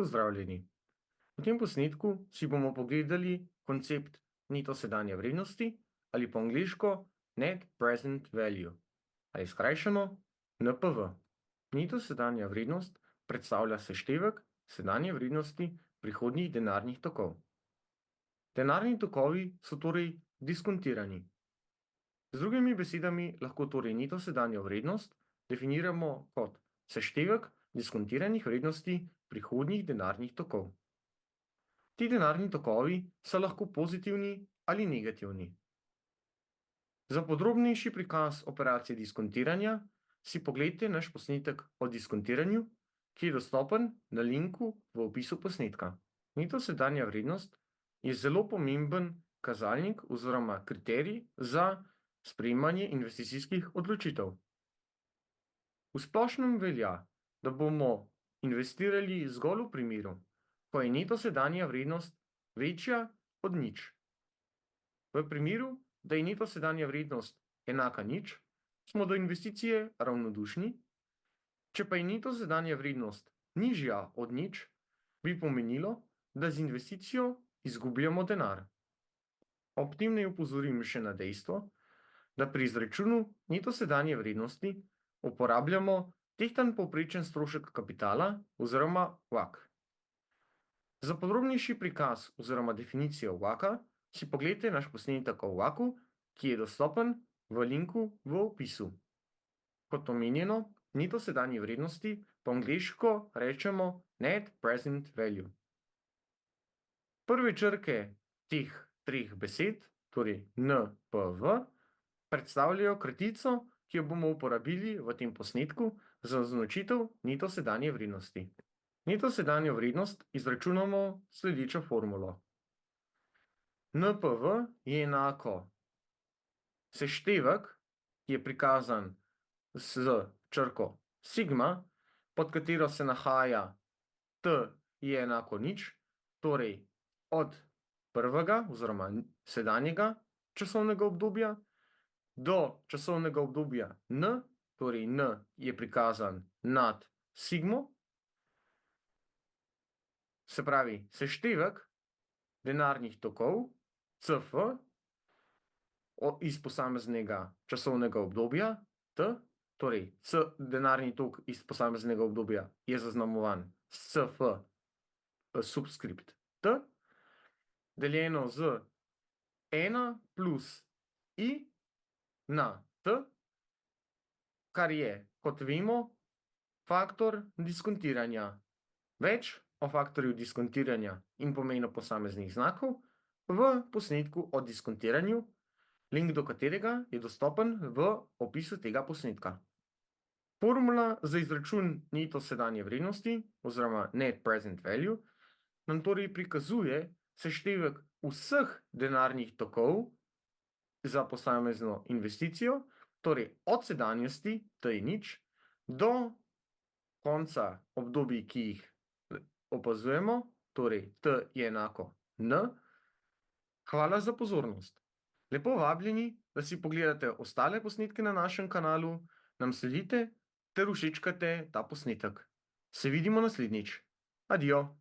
Pozdravljeni. V tem posnetku si bomo pogledali koncept neto sedanje vrednosti ali po angleško Net Present Value ali skrajšano NPV. Neto sedanja vrednost predstavlja seštevek sedanje vrednosti prihodnjih denarnih tokov. Denarni tokovi so torej diskontirani. Z drugimi besedami lahko torej neto sedanjo vrednost definiramo kot seštevek diskontiranih vrednosti prihodnjih denarnih tokov. Ti denarni tokovi so lahko pozitivni ali negativni. Za podrobnejši prikaz operacije diskontiranja si pogledajte naš posnetek o diskontiranju, ki je dostopen na linku v opisu posnetka. Neto sedanja vrednost je zelo pomemben kazalnik oziroma kriterij za sprejemanje investicijskih odločitev. V splošnem velja, da bomo investirali zgolj v primeru, ko je neto sedanja vrednost večja od nič. V primeru, da je neto sedanja vrednost enaka nič, smo do investicije ravnodušni, če pa je neto sedanja vrednost nižja od nič, bi pomenilo, da z investicijo izgubljamo denar. Ob tem naj opozorim še na dejstvo, da pri izračunu neto sedanje vrednosti uporabljamo tehtan povprečen strošek kapitala oziroma WACC. Za podrobnejši prikaz oziroma definicijo WACC-a si pogledajte naš posnetek o WACC-u, ki je dostopen v linku v opisu. Kot omenjeno, neto sedanje vrednosti po angleško rečemo Net Present Value. Prve črke teh treh besed, torej NPV, predstavljajo kratico, ki jo bomo uporabili v tem posnetku za označitev neto sedanje vrednosti. Neto sedanjo vrednost izračunamo s sledečo formulo. NPV je enako seštevek, ki je prikazan s črko sigma, pod katero se nahaja T je enako nič, torej od prvega oziroma sedanjega časovnega obdobja do časovnega obdobja N, torej N je prikazan nad sigmo, se pravi seštevek denarnih tokov CF iz posameznega časovnega obdobja T, torej denarni tok iz posameznega obdobja je zaznamovan s CF subskript T, deljeno z 1 plus I na T, kar je, kot vemo, faktor diskontiranja. Več o faktorju diskontiranja in pomenu posameznih znakov v posnetku o diskontiranju, link do katerega je dostopen v opisu tega posnetka. Formula za izračun neto sedanje vrednosti oziroma Net Present Value nam torej prikazuje seštevek vseh denarnih tokov za posamezno investicijo, torej od sedanjosti, to je nič, do konca obdobij, ki jih opazujemo, torej T je enako N. Hvala za pozornost. Lepo vabljeni, da si pogledate ostale posnetke na našem kanalu, nam sledite ter všečkate ta posnetek. Se vidimo naslednjič. Adijo.